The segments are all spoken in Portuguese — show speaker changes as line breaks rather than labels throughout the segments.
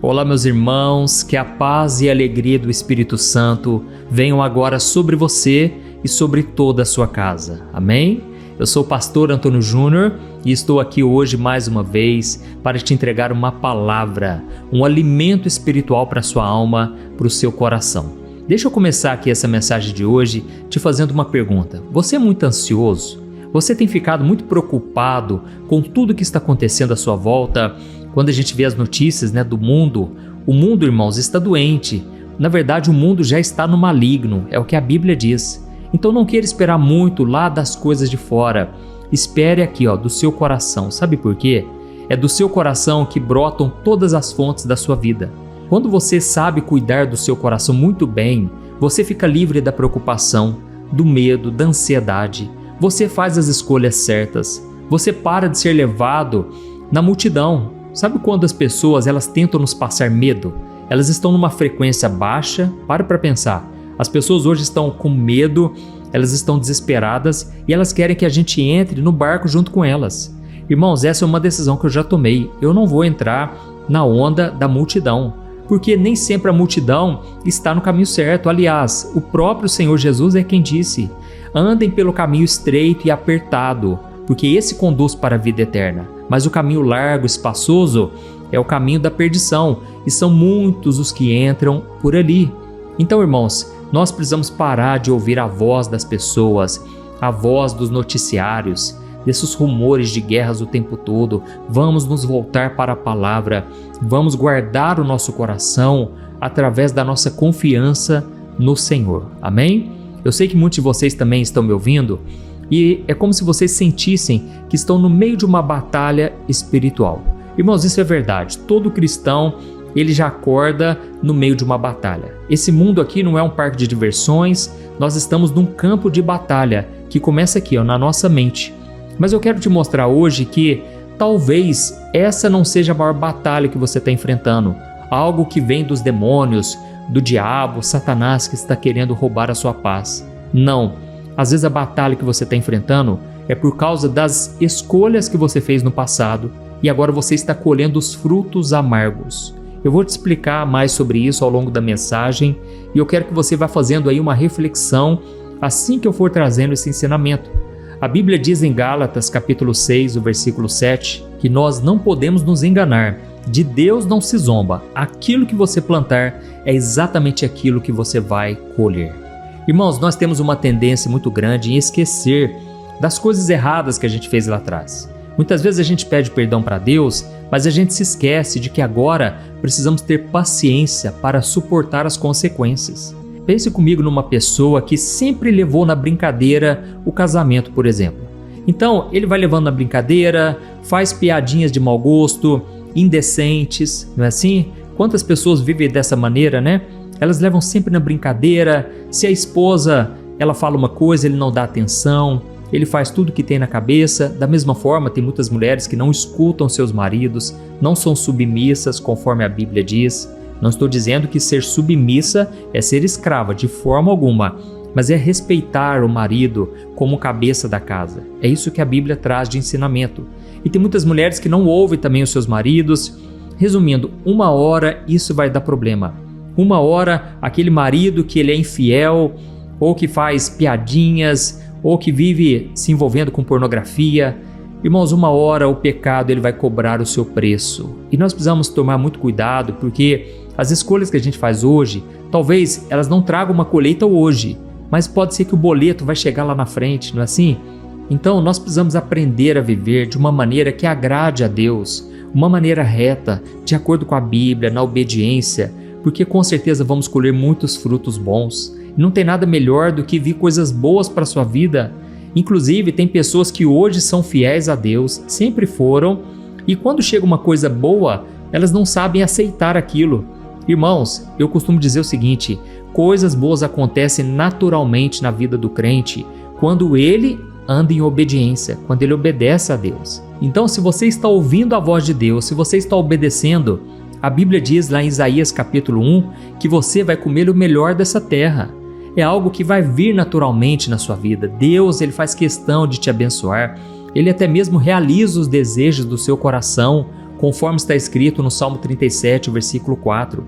Olá, meus irmãos, que a paz e a alegria do Espírito Santo venham agora sobre você e sobre toda a sua casa. Amém? Eu sou o pastor Antônio Júnior e estou aqui hoje mais uma vez para te entregar uma palavra, um alimento espiritual para a sua alma, para o seu coração. Deixa eu começar aqui essa mensagem de hoje te fazendo uma pergunta. Você é muito ansioso? Você tem ficado muito preocupado com tudo que está acontecendo à sua volta? Quando a gente vê as notícias, do mundo, o mundo, irmãos, está doente. Na verdade, o mundo já está no maligno, é o que a Bíblia diz. Então não queira esperar muito lá das coisas de fora. Espere aqui, do seu coração. Sabe por quê? É do seu coração que brotam todas as fontes da sua vida. Quando você sabe cuidar do seu coração muito bem, você fica livre da preocupação, do medo, da ansiedade. Você faz as escolhas certas. Você para de ser levado na multidão. Sabe quando as pessoas elas tentam nos passar medo? Elas estão numa frequência baixa. Para pensar. As pessoas hoje estão com medo, elas estão desesperadas e elas querem que a gente entre no barco junto com elas. Irmãos, essa é uma decisão que eu já tomei. Eu não vou entrar na onda da multidão, porque nem sempre a multidão está no caminho certo. Aliás, o próprio Senhor Jesus é quem disse: andem pelo caminho estreito e apertado, porque esse conduz para a vida eterna. Mas o caminho largo, espaçoso, é o caminho da perdição, e são muitos os que entram por ali. Então, irmãos, nós precisamos parar de ouvir a voz das pessoas, a voz dos noticiários, desses rumores de guerras o tempo todo. Vamos nos voltar para a palavra, vamos guardar o nosso coração através da nossa confiança no Senhor. Amém? Eu sei que muitos de vocês também estão me ouvindo, e é como se vocês sentissem que estão no meio de uma batalha espiritual. Irmãos, isso é verdade. Todo cristão, ele já acorda no meio de uma batalha. Esse mundo aqui não é um parque de diversões, nós estamos num campo de batalha que começa aqui, na nossa mente. Mas eu quero te mostrar hoje que talvez essa não seja a maior batalha que você está enfrentando. Algo que vem dos demônios, do diabo, Satanás, que está querendo roubar a sua paz. Não. Às vezes a batalha que você está enfrentando é por causa das escolhas que você fez no passado e agora você está colhendo os frutos amargos. Eu vou te explicar mais sobre isso ao longo da mensagem e eu quero que você vá fazendo aí uma reflexão assim que eu for trazendo esse ensinamento. A Bíblia diz em Gálatas capítulo 6, o versículo 7, que nós não podemos nos enganar. De Deus não se zomba. Aquilo que você plantar é exatamente aquilo que você vai colher. Irmãos, nós temos uma tendência muito grande em esquecer das coisas erradas que a gente fez lá atrás. Muitas vezes a gente pede perdão para Deus, mas a gente se esquece de que agora precisamos ter paciência para suportar as consequências. Pense comigo numa pessoa que sempre levou na brincadeira o casamento, por exemplo. Então, ele vai levando na brincadeira, faz piadinhas de mau gosto, indecentes, não é assim? Quantas pessoas vivem dessa maneira, né? Elas levam sempre na brincadeira. Se a esposa ela fala uma coisa, ele não dá atenção, ele faz tudo que tem na cabeça. Da mesma forma, tem muitas mulheres que não escutam seus maridos, não são submissas, conforme a Bíblia diz. Não estou dizendo que ser submissa é ser escrava, de forma alguma, mas é respeitar o marido como cabeça da casa. É isso que a Bíblia traz de ensinamento. E tem muitas mulheres que não ouvem também os seus maridos. Resumindo, uma hora isso vai dar problema. Uma hora, aquele marido que ele é infiel, ou que faz piadinhas, ou que vive se envolvendo com pornografia. Irmãos, uma hora o pecado ele vai cobrar o seu preço. E nós precisamos tomar muito cuidado, porque as escolhas que a gente faz hoje, talvez elas não tragam uma colheita hoje, mas pode ser que o boleto vai chegar lá na frente, não é assim? Então, nós precisamos aprender a viver de uma maneira que agrade a Deus, uma maneira reta, de acordo com a Bíblia, na obediência, porque com certeza vamos colher muitos frutos bons. Não tem nada melhor do que vir coisas boas para a sua vida. Inclusive, tem pessoas que hoje são fiéis a Deus, sempre foram, e quando chega uma coisa boa, elas não sabem aceitar aquilo. Irmãos, eu costumo dizer o seguinte: coisas boas acontecem naturalmente na vida do crente quando ele anda em obediência, quando ele obedece a Deus. Então, se você está ouvindo a voz de Deus, se você está obedecendo, a Bíblia diz lá em Isaías capítulo 1 que você vai comer o melhor dessa terra. É algo que vai vir naturalmente na sua vida. Deus, ele faz questão de te abençoar. Ele até mesmo realiza os desejos do seu coração. conforme está escrito no Salmo 37, versículo 4.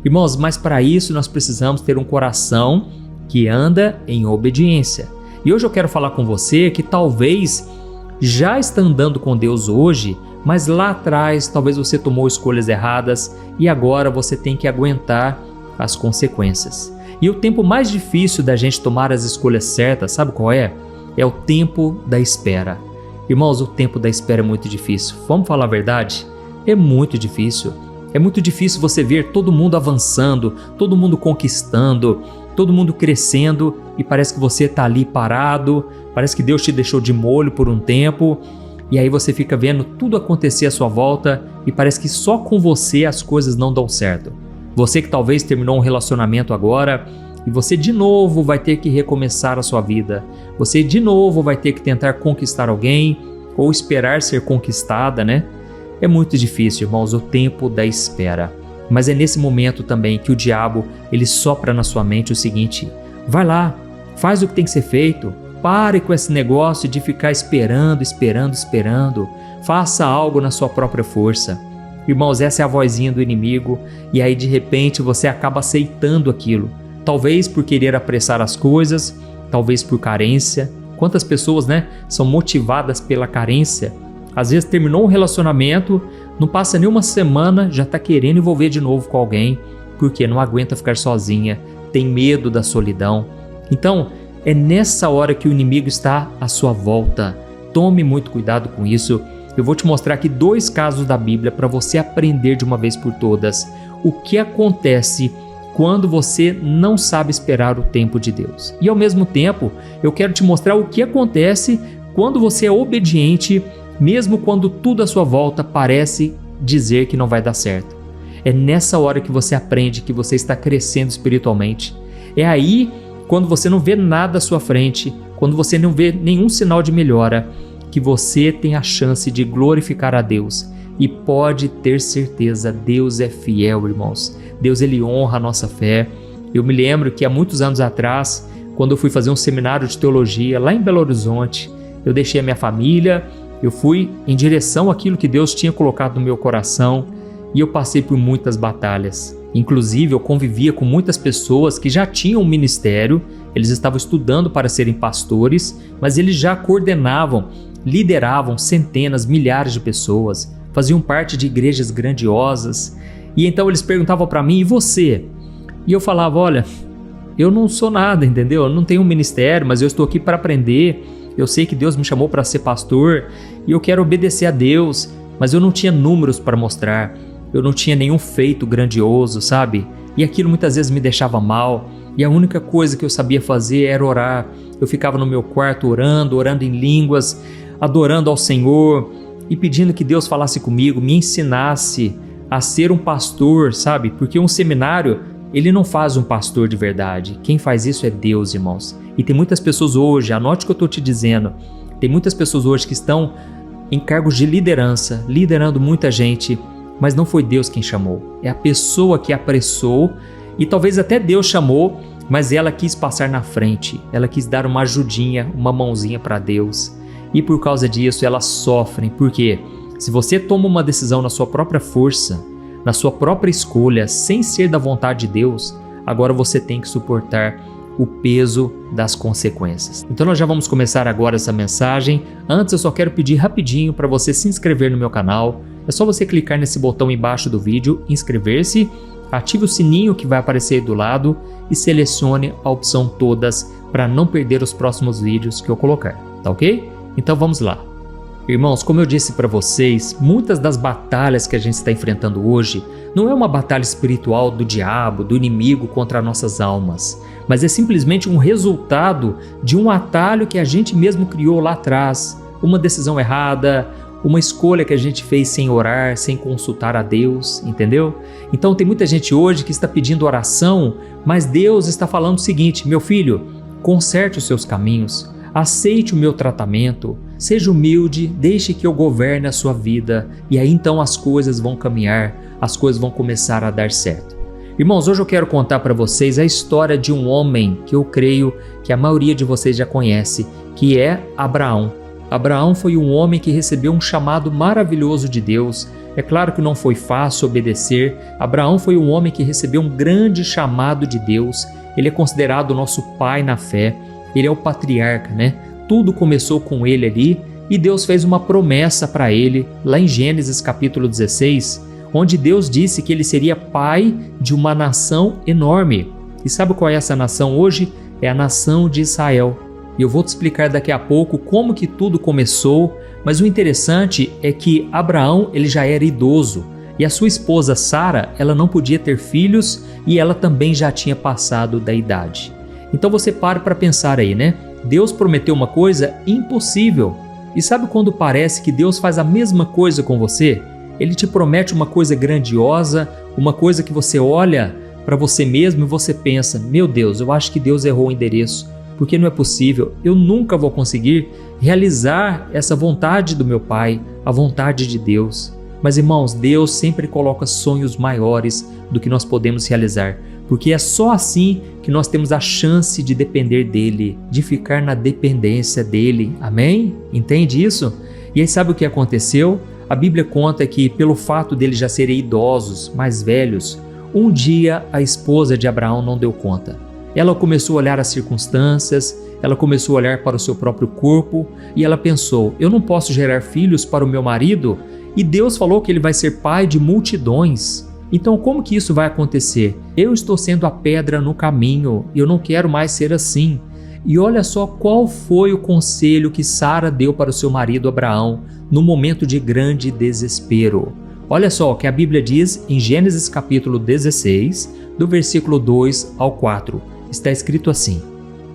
Irmãos, mas para isso nós precisamos ter um coração que anda em obediência. E hoje eu quero falar com você que talvez já está andando com Deus hoje, mas lá atrás talvez você tomou escolhas erradas e agora você tem que aguentar as consequências. E o tempo mais difícil da gente tomar as escolhas certas, sabe qual é? É o tempo da espera. Irmãos, o tempo da espera é muito difícil. Vamos falar a verdade? É muito difícil. É muito difícil você ver todo mundo avançando, todo mundo conquistando, todo mundo crescendo e parece que você está ali parado, parece que Deus te deixou de molho por um tempo e aí você fica vendo tudo acontecer à sua volta e parece que só com você as coisas não dão certo. Você que talvez terminou um relacionamento agora e você de novo vai ter que recomeçar a sua vida. Você de novo vai ter que tentar conquistar alguém ou esperar ser conquistada, né? É muito difícil, irmãos, o tempo da espera. Mas é nesse momento também que o diabo, ele sopra na sua mente o seguinte: vai lá, faz o que tem que ser feito, pare com esse negócio de ficar esperando, faça algo na sua própria força. Irmãos, essa é a vozinha do inimigo e aí de repente você acaba aceitando aquilo. Talvez por querer apressar as coisas, talvez por carência. Quantas pessoas, são motivadas pela carência? Às vezes terminou um relacionamento, não passa nem uma semana, já está querendo envolver de novo com alguém, porque não aguenta ficar sozinha, tem medo da solidão. Então, é nessa hora que o inimigo está à sua volta. Tome muito cuidado com isso. Eu vou te mostrar aqui 2 casos da Bíblia para você aprender de uma vez por todas o que acontece quando você não sabe esperar o tempo de Deus. E ao mesmo tempo, eu quero te mostrar o que acontece quando você é obediente, mesmo quando tudo à sua volta parece dizer que não vai dar certo. É nessa hora que você aprende que você está crescendo espiritualmente. É aí, quando você não vê nada à sua frente, quando você não vê nenhum sinal de melhora, que você tem a chance de glorificar a Deus. E pode ter certeza, Deus é fiel, irmãos. Deus, ele honra a nossa fé. Eu me lembro que há muitos anos atrás, quando eu fui fazer um seminário de teologia lá em Belo Horizonte, eu deixei a minha família, eu fui em direção àquilo que Deus tinha colocado no meu coração e eu passei por muitas batalhas. Inclusive, eu convivia com muitas pessoas que já tinham um ministério, eles estavam estudando para serem pastores, mas eles já coordenavam, lideravam centenas, milhares de pessoas, faziam parte de igrejas grandiosas. E então eles perguntavam para mim: e você? E eu falava: olha, eu não sou nada, entendeu? Eu não tenho um ministério, mas eu estou aqui para aprender. Eu sei que Deus me chamou para ser pastor e eu quero obedecer a Deus, mas eu não tinha números para mostrar, eu não tinha nenhum feito grandioso, sabe? E aquilo muitas vezes me deixava mal e a única coisa que eu sabia fazer era orar. Eu ficava no meu quarto orando em línguas, adorando ao Senhor e pedindo que Deus falasse comigo, me ensinasse a ser um pastor, sabe? Porque um seminário, ele não faz um pastor de verdade. Quem faz isso é Deus, irmãos. E tem muitas pessoas hoje, anote o que eu estou te dizendo, tem muitas pessoas hoje que estão em cargos de liderança, liderando muita gente, mas não foi Deus quem chamou. É a pessoa que apressou e talvez até Deus chamou, mas ela quis passar na frente, ela quis dar uma ajudinha, uma mãozinha para Deus. E por causa disso elas sofrem, porque se você toma uma decisão na sua própria força, na sua própria escolha, sem ser da vontade de Deus, agora você tem que suportar o peso das consequências. Então nós já vamos começar agora essa mensagem. Antes eu só quero pedir rapidinho para você se inscrever no meu canal. É só você clicar nesse botão embaixo do vídeo, inscrever-se, ative o sininho que vai aparecer aí do lado e selecione a opção todas para não perder os próximos vídeos que eu colocar, tá ok? Então vamos lá. Irmãos, como eu disse para vocês, muitas das batalhas que a gente está enfrentando hoje não é uma batalha espiritual do diabo, do inimigo contra nossas almas, mas é simplesmente um resultado de um atalho que a gente mesmo criou lá atrás, uma decisão errada, uma escolha que a gente fez sem orar, sem consultar a Deus, entendeu? Então tem muita gente hoje que está pedindo oração, mas Deus está falando o seguinte: meu filho, conserte os seus caminhos, aceite o meu tratamento, seja humilde, deixe que eu governe a sua vida e aí então as coisas vão caminhar, as coisas vão começar a dar certo. Irmãos, hoje eu quero contar para vocês a história de um homem que eu creio que a maioria de vocês já conhece, que é Abraão. Abraão foi um homem que recebeu um chamado maravilhoso de Deus. É claro que não foi fácil obedecer. Abraão foi um homem que recebeu um grande chamado de Deus. Ele é considerado o nosso pai na fé. Ele é o patriarca, né? Tudo começou com ele ali e Deus fez uma promessa para ele, lá em Gênesis capítulo 16, onde Deus disse que ele seria pai de uma nação enorme. E sabe qual é essa nação hoje? É a nação de Israel. E eu vou te explicar daqui a pouco como que tudo começou, mas o interessante é que Abraão ele já era idoso e a sua esposa Sara, ela não podia ter filhos e ela também já tinha passado da idade. Então você para pensar aí, né? Deus prometeu uma coisa impossível. E sabe quando parece que Deus faz a mesma coisa com você? Ele te promete uma coisa grandiosa, uma coisa que você olha para você mesmo e você pensa, meu Deus, eu acho que Deus errou o endereço, porque não é possível, eu nunca vou conseguir realizar essa vontade do meu Pai, a vontade de Deus. Mas irmãos, Deus sempre coloca sonhos maiores do que nós podemos realizar, porque é só assim que nós temos a chance de depender dEle, de ficar na dependência dEle, amém? Entende isso? E aí sabe o que aconteceu? A Bíblia conta que pelo fato deles já serem idosos, mais velhos, um dia a esposa de Abraão não deu conta. Ela começou a olhar as circunstâncias, ela começou a olhar para o seu próprio corpo e ela pensou, eu não posso gerar filhos para o meu marido e Deus falou que ele vai ser pai de multidões. Então como que isso vai acontecer? Eu estou sendo a pedra no caminho e eu não quero mais ser assim. E olha só qual foi o conselho que Sara deu para o seu marido Abraão no momento de grande desespero. Olha só o que a Bíblia diz em Gênesis capítulo 16, do versículo 2 ao 4. Está escrito assim: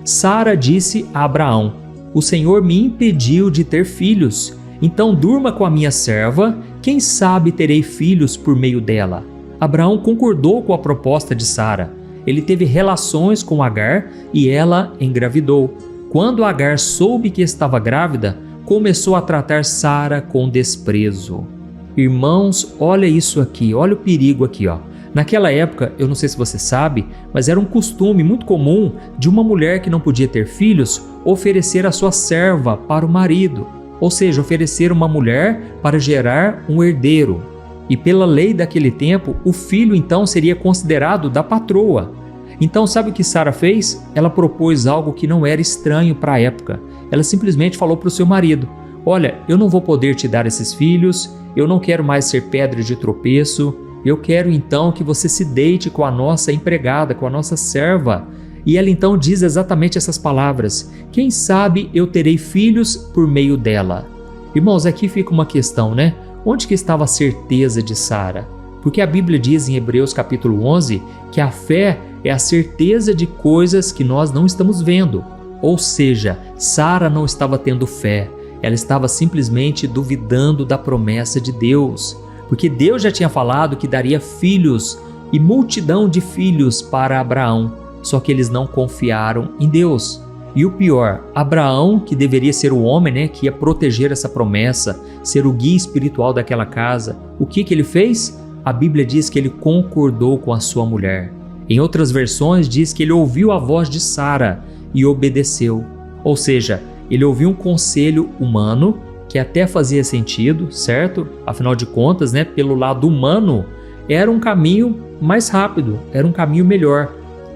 Sara disse a Abraão, o Senhor me impediu de ter filhos, então durma com a minha serva, quem sabe terei filhos por meio dela. Abraão concordou com a proposta de Sara. Ele teve relações com Agar e ela engravidou. Quando Agar soube que estava grávida, começou a tratar Sara com desprezo. Irmãos, olha isso aqui, olha o perigo aqui, ó. Naquela época, eu não sei se você sabe, mas era um costume muito comum de uma mulher que não podia ter filhos oferecer a sua serva para o marido, ou seja, oferecer uma mulher para gerar um herdeiro. E pela lei daquele tempo, o filho então seria considerado da patroa. Então sabe o que Sara fez? Ela propôs algo que não era estranho para a época. Ela simplesmente falou para o seu marido, olha, eu não vou poder te dar esses filhos, eu não quero mais ser pedra de tropeço, eu quero então que você se deite com a nossa empregada, com a nossa serva. E ela então diz exatamente essas palavras, quem sabe eu terei filhos por meio dela. Irmãos, aqui fica uma questão, né? Onde que estava a certeza de Sara? Porque a Bíblia diz em Hebreus capítulo 11 que a fé é a certeza de coisas que nós não estamos vendo. Ou seja, Sara não estava tendo fé, ela estava simplesmente duvidando da promessa de Deus. Porque Deus já tinha falado que daria filhos e multidão de filhos para Abraão, só que eles não confiaram em Deus. E o pior, Abraão, que deveria ser o homem, né, que ia proteger essa promessa, ser o guia espiritual daquela casa, o que ele fez? A Bíblia diz que ele concordou com a sua mulher. Em outras versões diz que ele ouviu a voz de Sara e obedeceu. Ou seja, ele ouviu um conselho humano que até fazia sentido, certo? Afinal de contas, né, pelo lado humano, era um caminho mais rápido, era um caminho melhor.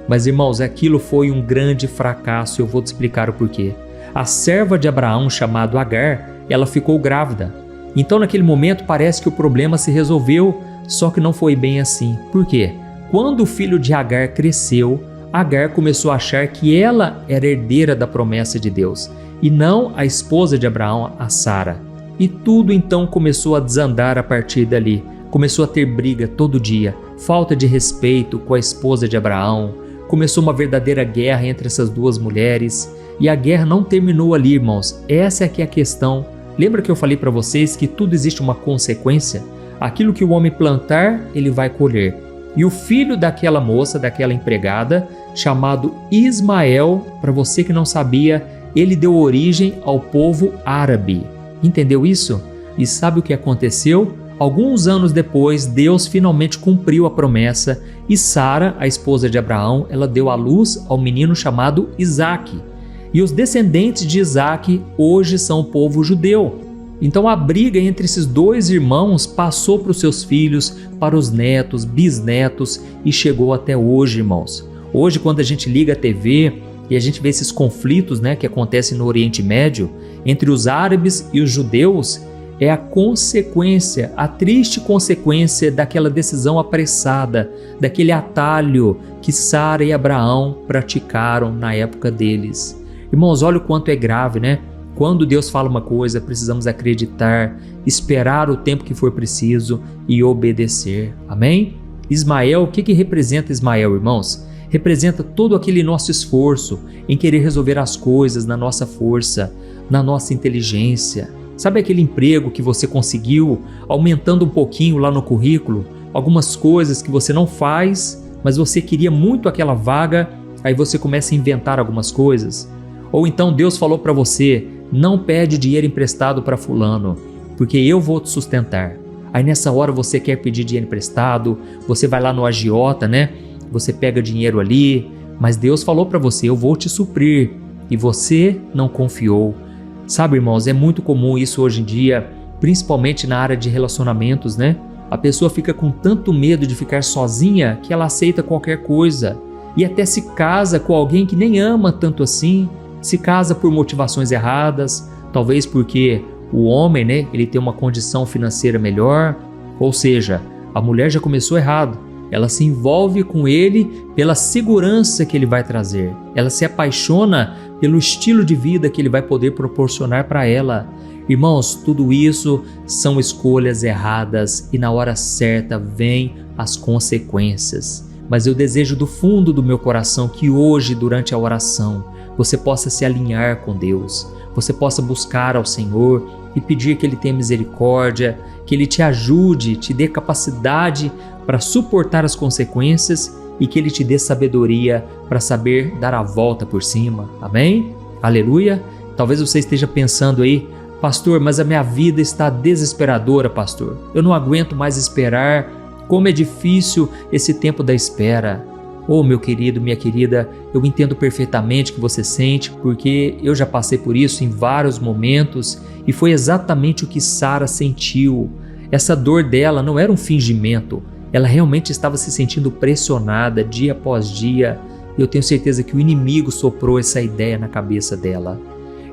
Mas irmãos, aquilo foi um grande fracasso e eu vou te explicar o porquê. A serva de Abraão, chamada Agar, ela ficou grávida. Então naquele momento parece que o problema se resolveu, só que não foi bem assim. Por quê? Quando o filho de Agar cresceu, Agar começou a achar que ela era herdeira da promessa de Deus e não a esposa de Abraão, a Sara. E tudo então começou a desandar a partir dali. Começou a ter briga todo dia, falta de respeito com a esposa de Abraão. Começou uma verdadeira guerra entre essas duas mulheres. E a guerra não terminou ali, irmãos. Essa é que é a questão. Lembra que eu falei para vocês que tudo existe uma consequência? Aquilo que o homem plantar, ele vai colher. E o filho daquela moça, daquela empregada, chamado Ismael, para você que não sabia, ele deu origem ao povo árabe. Entendeu isso? E sabe o que aconteceu? Alguns anos depois, Deus finalmente cumpriu a promessa e Sara, a esposa de Abraão, ela deu à luz ao menino chamado Isaque. E os descendentes de Isaque hoje são o povo judeu. Então a briga entre esses dois irmãos passou para os seus filhos, para os netos, bisnetos e chegou até hoje, irmãos. Hoje, quando a gente liga a TV e a gente vê esses conflitos, que acontecem no Oriente Médio entre os árabes e os judeus, é a consequência, a triste consequência daquela decisão apressada, daquele atalho que Sara e Abraão praticaram na época deles. Irmãos, olha o quanto é grave, Quando Deus fala uma coisa, precisamos acreditar, esperar o tempo que for preciso e obedecer. Amém? Ismael, o que representa Ismael, irmãos? Representa todo aquele nosso esforço em querer resolver as coisas na nossa força, na nossa inteligência. Sabe aquele emprego que você conseguiu, aumentando um pouquinho lá no currículo, algumas coisas que você não faz, mas você queria muito aquela vaga, aí você começa a inventar algumas coisas? Ou então Deus falou para você: não pede dinheiro emprestado para fulano, porque eu vou te sustentar. Aí nessa hora você quer pedir dinheiro emprestado, você vai lá no agiota, Você pega dinheiro ali, mas Deus falou para você: eu vou te suprir, e você não confiou. Sabe, irmãos, é muito comum isso hoje em dia, principalmente na área de relacionamentos, A pessoa fica com tanto medo de ficar sozinha que ela aceita qualquer coisa e até se casa com alguém que nem ama tanto assim. Se casa por motivações erradas, talvez porque o homem, ele tem uma condição financeira melhor, ou seja, a mulher já começou errado. Ela se envolve com ele pela segurança que ele vai trazer. Ela se apaixona pelo estilo de vida que ele vai poder proporcionar para ela. Irmãos, tudo isso são escolhas erradas e na hora certa vêm as consequências. Mas eu desejo do fundo do meu coração que hoje, durante a oração, você possa se alinhar com Deus, você possa buscar ao Senhor e pedir que Ele tenha misericórdia, que Ele te ajude, te dê capacidade para suportar as consequências e que Ele te dê sabedoria para saber dar a volta por cima. Amém? Aleluia! Talvez você esteja pensando aí: pastor, mas a minha vida está desesperadora, pastor. Eu não aguento mais esperar. Como é difícil esse tempo da espera. Oh, meu querido, minha querida, eu entendo perfeitamente o que você sente, porque eu já passei por isso em vários momentos e foi exatamente o que Sara sentiu. Essa dor dela não era um fingimento, ela realmente estava se sentindo pressionada dia após dia e eu tenho certeza que o inimigo soprou essa ideia na cabeça dela.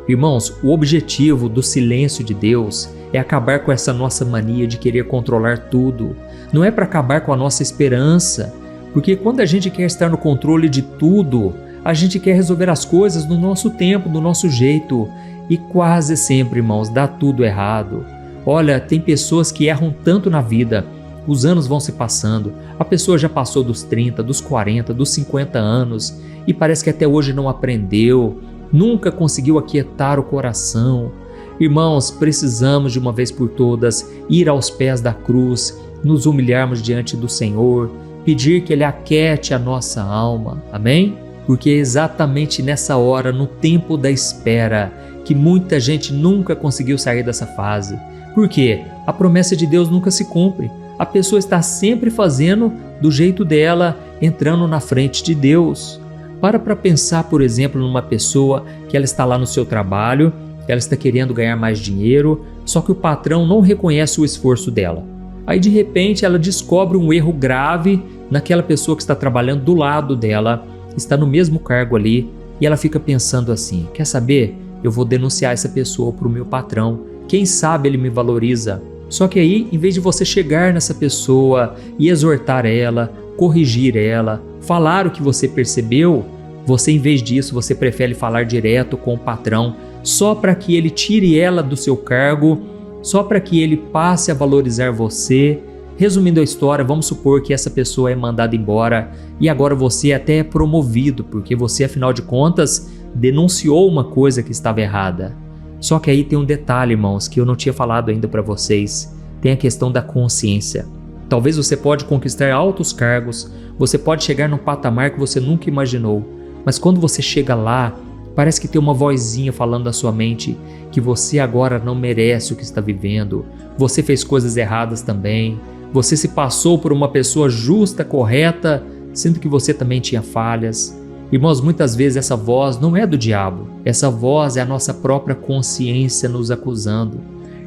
Irmãos, o objetivo do silêncio de Deus é acabar com essa nossa mania de querer controlar tudo. Não é para acabar com a nossa esperança, porque quando a gente quer estar no controle de tudo, a gente quer resolver as coisas no nosso tempo, do nosso jeito. E quase sempre, irmãos, dá tudo errado. Olha, tem pessoas que erram tanto na vida. Os anos vão se passando, a pessoa já passou dos 30, dos 40, dos 50 anos e parece que até hoje não aprendeu, nunca conseguiu aquietar o coração. Irmãos, precisamos de uma vez por todas ir aos pés da cruz, nos humilharmos diante do Senhor, pedir que Ele aquiete a nossa alma, amém? Porque é exatamente nessa hora, no tempo da espera, que muita gente nunca conseguiu sair dessa fase. Por quê? A promessa de Deus nunca se cumpre. A pessoa está sempre fazendo do jeito dela, entrando na frente de Deus. Para pensar, por exemplo, numa pessoa que ela está lá no seu trabalho, ela está querendo ganhar mais dinheiro, só que o patrão não reconhece o esforço dela. Aí de repente ela descobre um erro grave naquela pessoa que está trabalhando do lado dela, está no mesmo cargo ali, e ela fica pensando assim: quer saber? Eu vou denunciar essa pessoa para o meu patrão, quem sabe ele me valoriza. Só que aí, em vez de você chegar nessa pessoa e exortar ela, corrigir ela, falar o que você percebeu, você, em vez disso, você prefere falar direto com o patrão, só para que ele tire ela do seu cargo, só para que ele passe a valorizar você. Resumindo a história, vamos supor que essa pessoa é mandada embora e agora você até é promovido, porque você, afinal de contas, denunciou uma coisa que estava errada. Só que aí tem um detalhe, irmãos, que eu não tinha falado ainda para vocês. Tem a questão da consciência. Talvez você pode conquistar altos cargos, você pode chegar num patamar que você nunca imaginou, mas quando você chega lá, parece que tem uma vozinha falando na sua mente que você agora não merece o que está vivendo, você fez coisas erradas também, você se passou por uma pessoa justa, correta, sendo que você também tinha falhas. Irmãos, muitas vezes essa voz não é do diabo, essa voz é a nossa própria consciência nos acusando.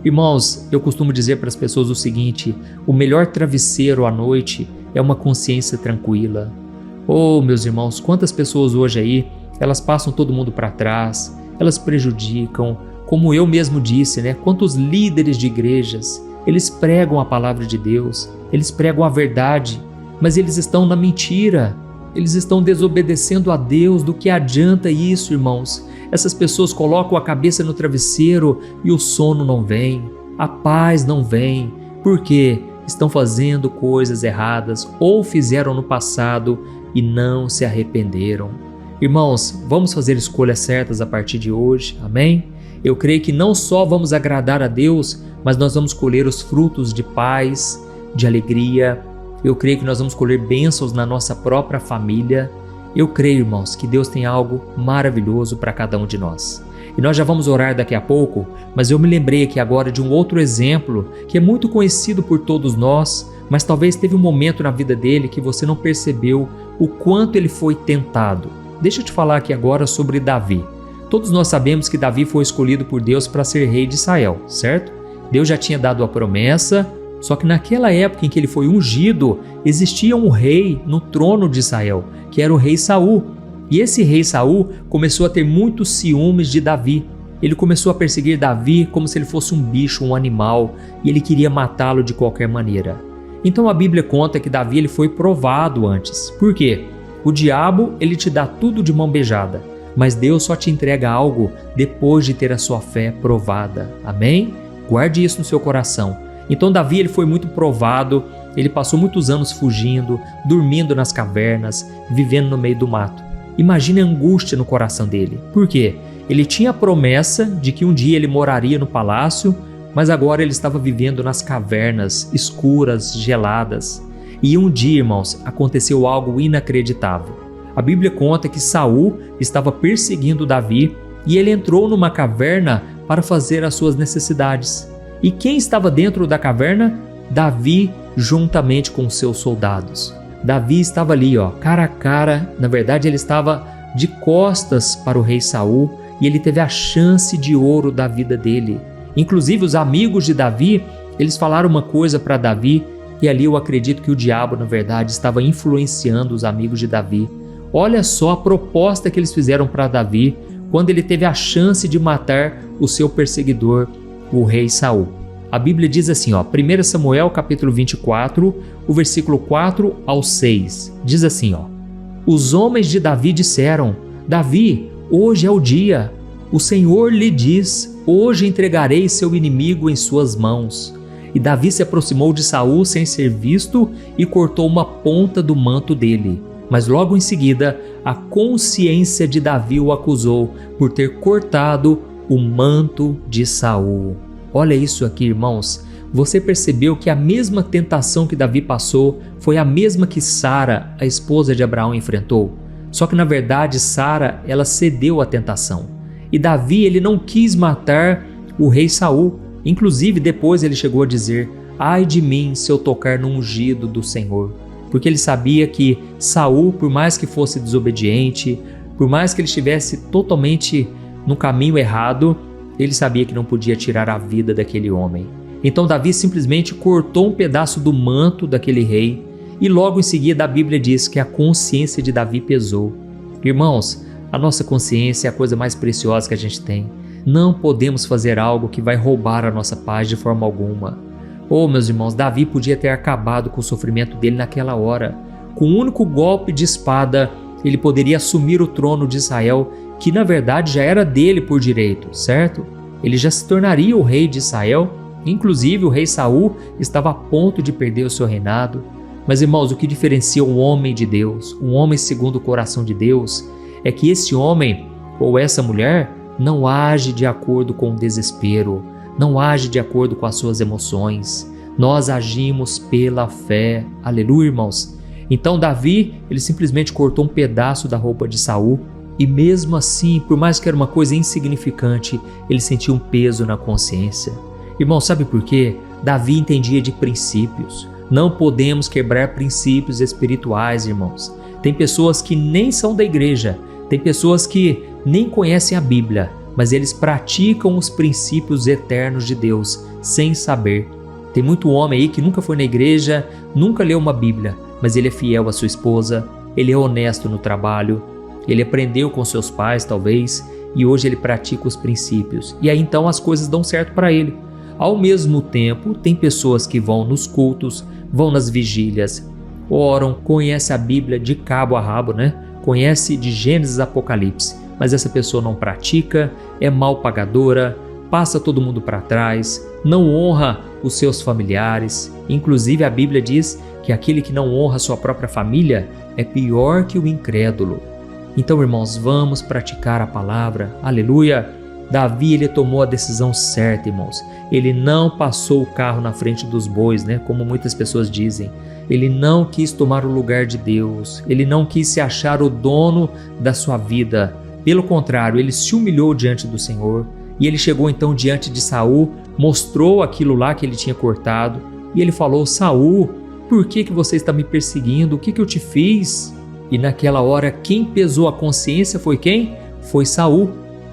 Irmãos, eu costumo dizer para as pessoas o seguinte: o melhor travesseiro à noite é uma consciência tranquila. Oh, meus irmãos, quantas pessoas hoje aí, elas passam todo mundo para trás, elas prejudicam, como eu mesmo disse, né? Quantos líderes de igrejas, eles pregam a palavra de Deus, eles pregam a verdade, mas eles estão na mentira, eles estão desobedecendo a Deus. Do que adianta isso, irmãos? Essas pessoas colocam a cabeça no travesseiro e o sono não vem, a paz não vem, porque estão fazendo coisas erradas ou fizeram no passado e não se arrependeram. Irmãos, vamos fazer escolhas certas a partir de hoje, amém? Eu creio que não só vamos agradar a Deus, mas nós vamos colher os frutos de paz, de alegria. Eu creio que nós vamos colher bênçãos na nossa própria família. Eu creio, irmãos, que Deus tem algo maravilhoso para cada um de nós. E nós já vamos orar daqui a pouco, mas eu me lembrei aqui agora de um outro exemplo que é muito conhecido por todos nós, mas talvez teve um momento na vida dele que você não percebeu o quanto ele foi tentado. Deixa eu te falar aqui agora sobre Davi. Todos nós sabemos que Davi foi escolhido por Deus para ser rei de Israel, certo? Deus já tinha dado a promessa, só que naquela época em que ele foi ungido, existia um rei no trono de Israel, que era o rei Saul. E esse rei Saul começou a ter muitos ciúmes de Davi. Ele começou a perseguir Davi como se ele fosse um bicho, um animal, e ele queria matá-lo de qualquer maneira. Então a Bíblia conta que Davi ele foi provado antes. Por quê? O diabo ele te dá tudo de mão beijada, mas Deus só te entrega algo depois de ter a sua fé provada. Amém? Guarde isso no seu coração. Então Davi ele foi muito provado, ele passou muitos anos fugindo, dormindo nas cavernas, vivendo no meio do mato. Imagine a angústia no coração dele. Por quê? Ele tinha a promessa de que um dia ele moraria no palácio, mas agora ele estava vivendo nas cavernas escuras, geladas. E um dia, irmãos, aconteceu algo inacreditável. A Bíblia conta que Saul estava perseguindo Davi e ele entrou numa caverna para fazer as suas necessidades. E quem estava dentro da caverna? Davi, juntamente com seus soldados. Davi estava ali, cara a cara. Na verdade, ele estava de costas para o rei Saul e ele teve a chance de ouro da vida dele. Inclusive, os amigos de Davi, eles falaram uma coisa para Davi e ali eu acredito que o diabo, na verdade, estava influenciando os amigos de Davi. Olha só a proposta que eles fizeram para Davi quando ele teve a chance de matar o seu perseguidor, o rei Saul. A Bíblia diz assim, 1 Samuel capítulo 24, o versículo 4 ao 6, diz assim, os homens de Davi disseram: Davi, hoje é o dia. O Senhor lhe diz: hoje entregarei seu inimigo em suas mãos. E Davi se aproximou de Saul sem ser visto e cortou uma ponta do manto dele. Mas logo em seguida, a consciência de Davi o acusou por ter cortado o manto de Saul. Olha isso aqui, irmãos. Você percebeu que a mesma tentação que Davi passou foi a mesma que Sara, a esposa de Abraão, enfrentou. Só que na verdade Sara, ela cedeu à tentação. E Davi, ele não quis matar o rei Saul. Inclusive depois ele chegou a dizer: ai de mim se eu tocar no ungido do Senhor. Porque ele sabia que Saul, por mais que fosse desobediente, por mais que ele estivesse totalmente no caminho errado, ele sabia que não podia tirar a vida daquele homem. Então Davi simplesmente cortou um pedaço do manto daquele rei e logo em seguida a Bíblia diz que a consciência de Davi pesou. Irmãos, a nossa consciência é a coisa mais preciosa que a gente tem. Não podemos fazer algo que vai roubar a nossa paz de forma alguma. Oh, meus irmãos, Davi podia ter acabado com o sofrimento dele naquela hora. Com um único golpe de espada, ele poderia assumir o trono de Israel, que na verdade já era dele por direito, certo? Ele já se tornaria o rei de Israel. Inclusive o rei Saul estava a ponto de perder o seu reinado. Mas irmãos, o que diferencia um homem de Deus, um homem segundo o coração de Deus, é que esse homem ou essa mulher não age de acordo com o desespero, não age de acordo com as suas emoções. Nós agimos pela fé. Aleluia, irmãos. Então Davi, ele simplesmente cortou um pedaço da roupa de Saul e mesmo assim, por mais que era uma coisa insignificante, ele sentia um peso na consciência. Irmão, sabe por quê? Davi entendia de princípios. Não podemos quebrar princípios espirituais, irmãos. Tem pessoas que nem são da igreja, tem pessoas que nem conhecem a Bíblia, mas eles praticam os princípios eternos de Deus sem saber. Tem muito homem aí que nunca foi na igreja, nunca leu uma Bíblia, mas ele é fiel à sua esposa, ele é honesto no trabalho, ele aprendeu com seus pais talvez, e hoje ele pratica os princípios. E aí então as coisas dão certo para ele. Ao mesmo tempo, tem pessoas que vão nos cultos, vão nas vigílias, oram, conhece a Bíblia de cabo a rabo, né? Conhece de Gênesis a Apocalipse, mas essa pessoa não pratica, é mal pagadora, passa todo mundo para trás, não honra os seus familiares. Inclusive a Bíblia diz que aquele que não honra sua própria família é pior que o incrédulo. Então, irmãos, vamos praticar a palavra. Aleluia! Davi, ele tomou a decisão certa, irmãos. Ele não passou o carro na frente dos bois, né? Como muitas pessoas dizem. Ele não quis tomar o lugar de Deus. Ele não quis se achar o dono da sua vida. Pelo contrário, ele se humilhou diante do Senhor. E ele chegou então diante de Saul, mostrou aquilo lá que ele tinha cortado. E ele falou: Saul, por que você está me perseguindo? O que eu te fiz? E naquela hora, quem pesou a consciência foi quem? Foi Saul.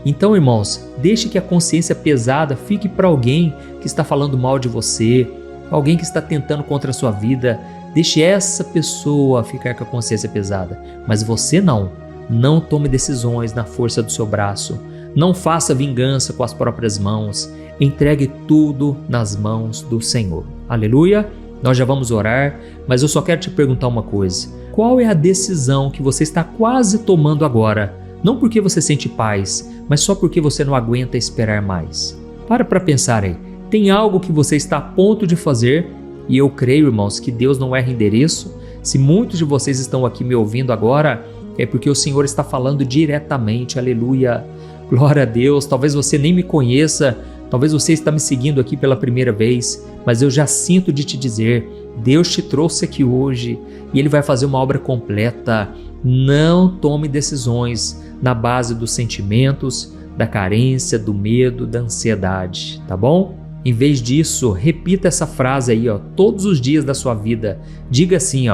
Então, irmãos, deixe que a consciência pesada fique para alguém que está falando mal de você, alguém que está tentando contra a sua vida. Deixe essa pessoa ficar com a consciência pesada. Mas você não. Não tome decisões na força do seu braço. Não faça vingança com as próprias mãos. Entregue tudo nas mãos do Senhor. Aleluia! Nós já vamos orar, mas eu só quero te perguntar uma coisa. Qual é a decisão que você está quase tomando agora? Não porque você sente paz, mas só porque você não aguenta esperar mais. Para pensar aí. Tem algo que você está a ponto de fazer, e eu creio, irmãos, que Deus não erra endereço. Se muitos de vocês estão aqui me ouvindo agora, é porque o Senhor está falando diretamente. Aleluia! Glória a Deus! Talvez você nem me conheça, talvez você está me seguindo aqui pela primeira vez, mas eu já sinto de te dizer, Deus te trouxe aqui hoje e Ele vai fazer uma obra completa. Não tome decisões na base dos sentimentos, da carência, do medo, da ansiedade, tá bom? Em vez disso, repita essa frase aí, todos os dias da sua vida. Diga assim,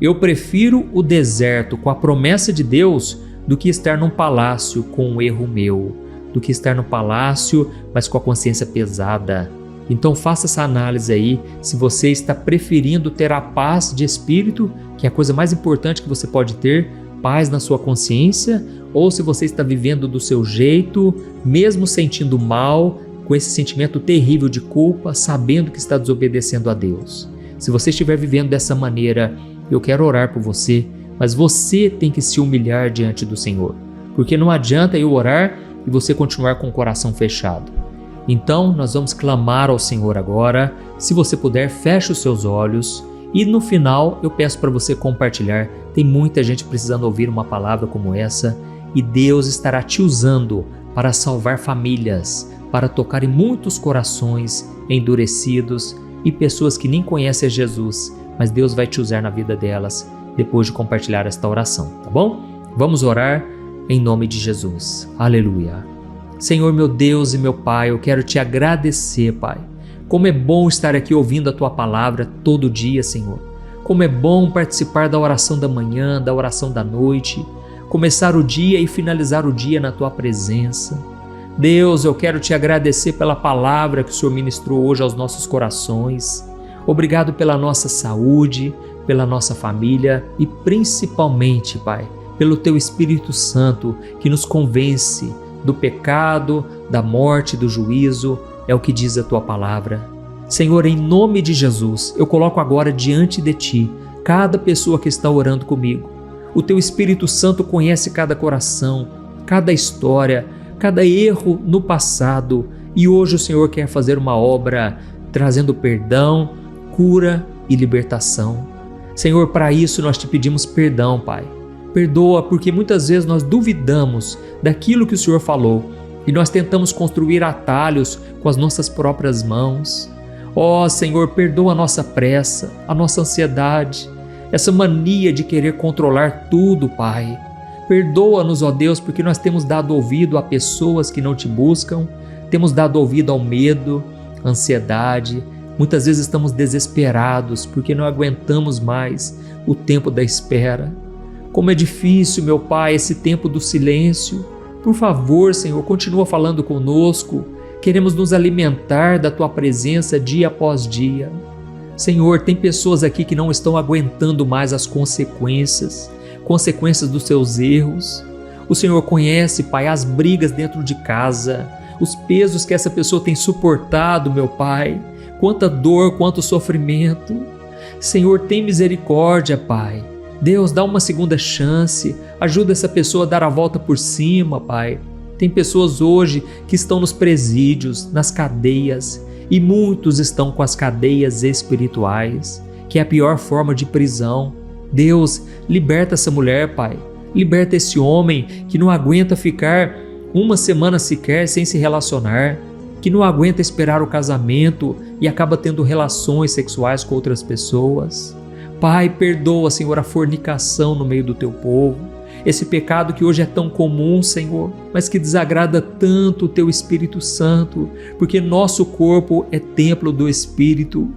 eu prefiro o deserto com a promessa de Deus do que estar num palácio com um erro meu, do que estar no palácio, mas com a consciência pesada. Então faça essa análise aí, se você está preferindo ter a paz de espírito, que é a coisa mais importante que você pode ter, paz na sua consciência, ou se você está vivendo do seu jeito, mesmo sentindo mal, com esse sentimento terrível de culpa, sabendo que está desobedecendo a Deus. Se você estiver vivendo dessa maneira, eu quero orar por você, mas você tem que se humilhar diante do Senhor, porque não adianta eu orar e você continuar com o coração fechado. Então, nós vamos clamar ao Senhor agora. Se você puder, feche os seus olhos e no final eu peço para você compartilhar. Tem muita gente precisando ouvir uma palavra como essa e Deus estará te usando para salvar famílias, para tocar em muitos corações endurecidos e pessoas que nem conhecem a Jesus, mas Deus vai te usar na vida delas depois de compartilhar esta oração, tá bom? Vamos orar em nome de Jesus. Aleluia. Senhor, meu Deus e meu Pai, eu quero te agradecer, Pai. Como é bom estar aqui ouvindo a Tua palavra todo dia, Senhor. Como é bom participar da oração da manhã, da oração da noite, começar o dia e finalizar o dia na Tua presença. Deus, eu quero te agradecer pela palavra que o Senhor ministrou hoje aos nossos corações. Obrigado pela nossa saúde, pela nossa família e principalmente, Pai, pelo Teu Espírito Santo que nos convence do pecado, da morte, do juízo, é o que diz a Tua palavra. Senhor, em nome de Jesus, eu coloco agora diante de Ti cada pessoa que está orando comigo. O Teu Espírito Santo conhece cada coração, cada história, cada erro no passado e hoje o Senhor quer fazer uma obra trazendo perdão, cura e libertação. Senhor, para isso nós Te pedimos perdão, Pai. Perdoa porque muitas vezes nós duvidamos daquilo que o Senhor falou e nós tentamos construir atalhos com as nossas próprias mãos. Ó Senhor, perdoa a nossa pressa, a nossa ansiedade, essa mania de querer controlar tudo, Pai. Perdoa-nos, ó Deus, porque nós temos dado ouvido a pessoas que não Te buscam, temos dado ouvido ao medo, ansiedade. Muitas vezes estamos desesperados porque não aguentamos mais o tempo da espera. Como é difícil, meu Pai, esse tempo do silêncio, Por favor, Senhor, continua falando conosco. Queremos nos alimentar da Tua presença dia após dia. Senhor, tem pessoas aqui que não estão aguentando mais as consequências dos seus erros. O Senhor conhece, Pai, as brigas dentro de casa, os pesos que essa pessoa tem suportado, meu Pai. Quanta dor, quanto sofrimento. Senhor, tem misericórdia, Pai. Deus, dá uma segunda chance, ajuda essa pessoa a dar a volta por cima, Pai. Tem pessoas hoje que estão nos presídios, nas cadeias, e muitos estão com as cadeias espirituais, que é a pior forma de prisão. Deus, liberta essa mulher, Pai. Liberta esse homem que não aguenta ficar uma semana sequer sem se relacionar, que não aguenta esperar o casamento e acaba tendo relações sexuais com outras pessoas. Pai, perdoa, Senhor, a fornicação no meio do Teu povo, esse pecado que hoje é tão comum, Senhor, mas que desagrada tanto o Teu Espírito Santo, porque nosso corpo é templo do Espírito.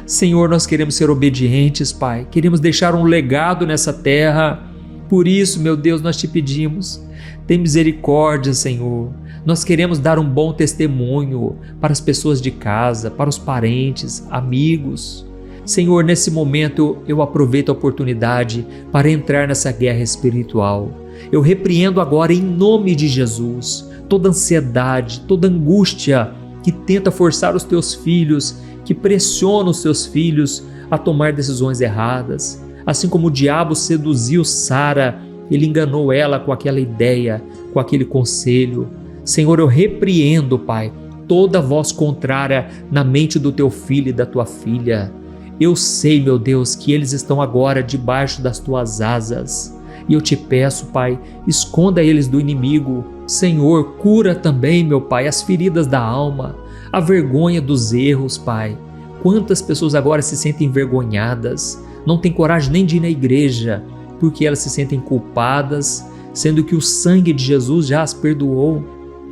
Senhor, nós queremos ser obedientes, Pai, queremos deixar um legado nessa terra. Por isso, meu Deus, nós Te pedimos, tem misericórdia, Senhor. Nós queremos dar um bom testemunho para as pessoas de casa, para os parentes, amigos. Senhor, nesse momento eu aproveito a oportunidade para entrar nessa guerra espiritual. Eu repreendo agora em nome de Jesus toda ansiedade, toda angústia que tenta forçar os Teus filhos, que pressiona os Teus filhos a tomar decisões erradas. Assim como o diabo seduziu Sara, ele enganou ela com aquela ideia, com aquele conselho. Senhor, eu repreendo, Pai, toda voz contrária na mente do Teu filho e da Tua filha. Eu sei, meu Deus, que eles estão agora debaixo das Tuas asas. E eu Te peço, Pai, esconda eles do inimigo. Senhor, cura também, meu Pai, as feridas da alma, a vergonha dos erros, Pai. Quantas pessoas agora se sentem envergonhadas, não têm coragem nem de ir na igreja, porque elas se sentem culpadas, sendo que o sangue de Jesus já as perdoou.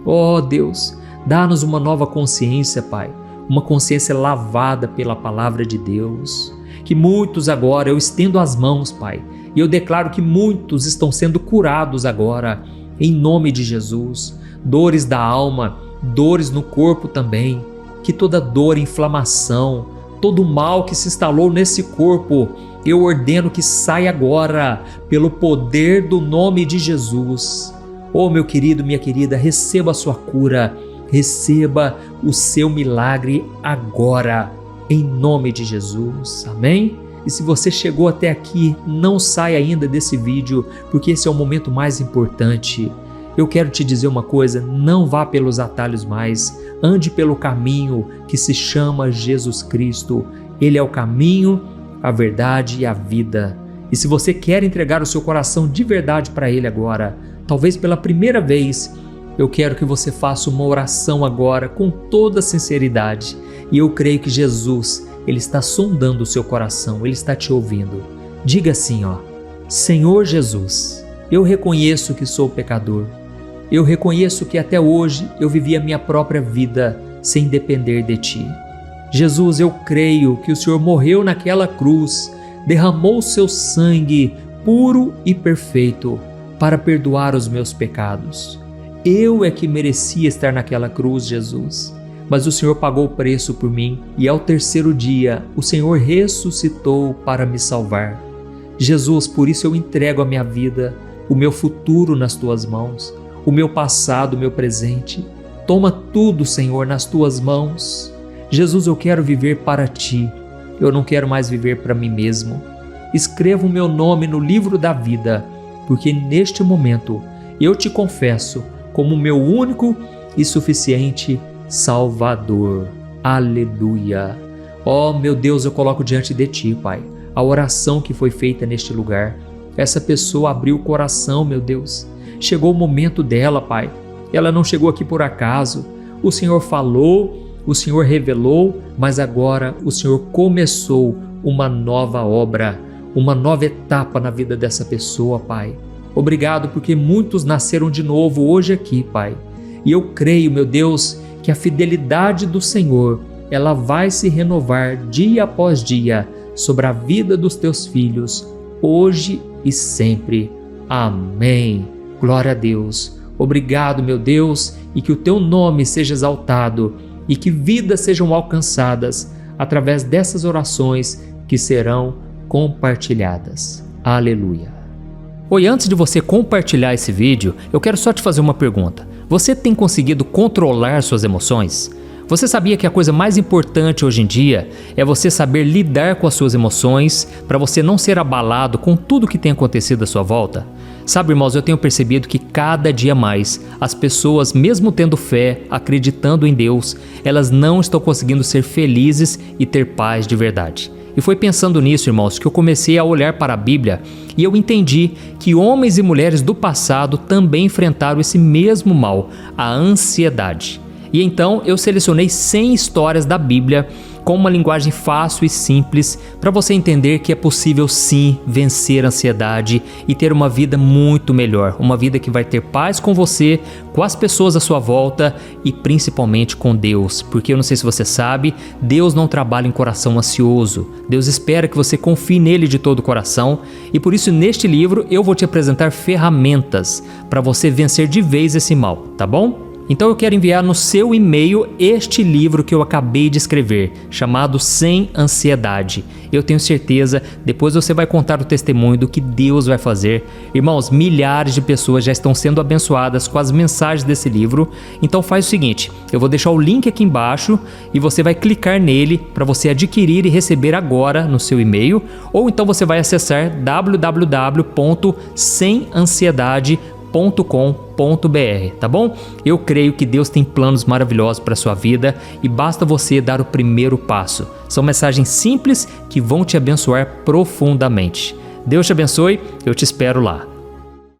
Oh Deus, dá-nos uma nova consciência, Pai, uma consciência lavada pela palavra de Deus. Que muitos agora, eu estendo as mãos, Pai, e eu declaro que muitos estão sendo curados agora, em nome de Jesus. Dores da alma, dores no corpo também, que toda dor, inflamação, todo mal que se instalou nesse corpo, eu ordeno que saia agora, pelo poder do nome de Jesus. Oh, meu querido, minha querida, receba a sua cura, receba o seu milagre agora, em nome de Jesus, amém? E se você chegou até aqui, não saia ainda desse vídeo, porque esse é o momento mais importante. Eu quero te dizer uma coisa, não vá pelos atalhos mais, ande pelo caminho que se chama Jesus Cristo. Ele é o caminho, a verdade e a vida. E se você quer entregar o seu coração de verdade para Ele agora, talvez pela primeira vez, eu quero que você faça uma oração agora com toda sinceridade. E eu creio que Jesus, Ele está sondando o seu coração, Ele está te ouvindo. Diga assim, ó: Senhor Jesus, eu reconheço que sou pecador. Eu reconheço que até hoje eu vivi a minha própria vida sem depender de Ti. Jesus, eu creio que o Senhor morreu naquela cruz, derramou o seu sangue puro e perfeito para perdoar os meus pecados. Eu é que merecia estar naquela cruz, Jesus, mas o Senhor pagou o preço por mim e ao terceiro dia o Senhor ressuscitou para me salvar. Jesus, por isso eu entrego a minha vida, o meu futuro nas Tuas mãos, o meu passado, o meu presente. Toma tudo, Senhor, nas Tuas mãos. Jesus, eu quero viver para Ti, eu não quero mais viver para mim mesmo. Escreva o meu nome no livro da vida, porque neste momento eu Te confesso como meu único e suficiente Salvador. Aleluia! Oh, meu Deus, eu coloco diante de Ti, Pai, a oração que foi feita neste lugar. Essa pessoa abriu o coração, meu Deus. Chegou o momento dela, Pai. Ela não chegou aqui por acaso. O Senhor falou, o Senhor revelou, mas agora o Senhor começou uma nova obra, uma nova etapa na vida dessa pessoa, Pai. Obrigado porque muitos nasceram de novo hoje aqui, Pai. E eu creio, meu Deus, que a fidelidade do Senhor, ela vai se renovar dia após dia sobre a vida dos Teus filhos, hoje e sempre. Amém. Glória a Deus. Obrigado, meu Deus, e que o teu nome seja exaltado e que vidas sejam alcançadas através dessas orações que serão compartilhadas. Aleluia. Oi, antes de você compartilhar esse vídeo, eu quero só te fazer uma pergunta. Você tem conseguido controlar suas emoções? Você sabia que a coisa mais importante hoje em dia é você saber lidar com as suas emoções para você não ser abalado com tudo que tem acontecido à sua volta? Sabe, irmãos, eu tenho percebido que cada dia mais as pessoas, mesmo tendo fé, acreditando em Deus, elas não estão conseguindo ser felizes e ter paz de verdade. E foi pensando nisso, irmãos, que eu comecei a olhar para a Bíblia e eu entendi que homens e mulheres do passado também enfrentaram esse mesmo mal, a ansiedade. E então eu selecionei 100 histórias da Bíblia com uma linguagem fácil e simples para você entender que é possível sim vencer a ansiedade e ter uma vida muito melhor, uma vida que vai ter paz com você, com as pessoas à sua volta e principalmente com Deus, porque eu não sei se você sabe, Deus não trabalha em coração ansioso, Deus espera que você confie nele de todo o coração e por isso neste livro eu vou te apresentar ferramentas para você vencer de vez esse mal, tá bom? Então eu quero enviar no seu e-mail este livro que eu acabei de escrever, chamado Sem Ansiedade. Eu tenho certeza, depois você vai contar o testemunho do que Deus vai fazer. Irmãos, milhares de pessoas já estão sendo abençoadas com as mensagens desse livro. Então faz o seguinte, eu vou deixar o link aqui embaixo e você vai clicar nele para você adquirir e receber agora no seu e-mail. Ou então você vai acessar www.semansiedade.com.br, tá bom? Eu creio que Deus tem planos maravilhosos para a sua vida e basta você dar o primeiro passo. São mensagens simples que vão te abençoar profundamente. Deus te abençoe, eu te espero lá.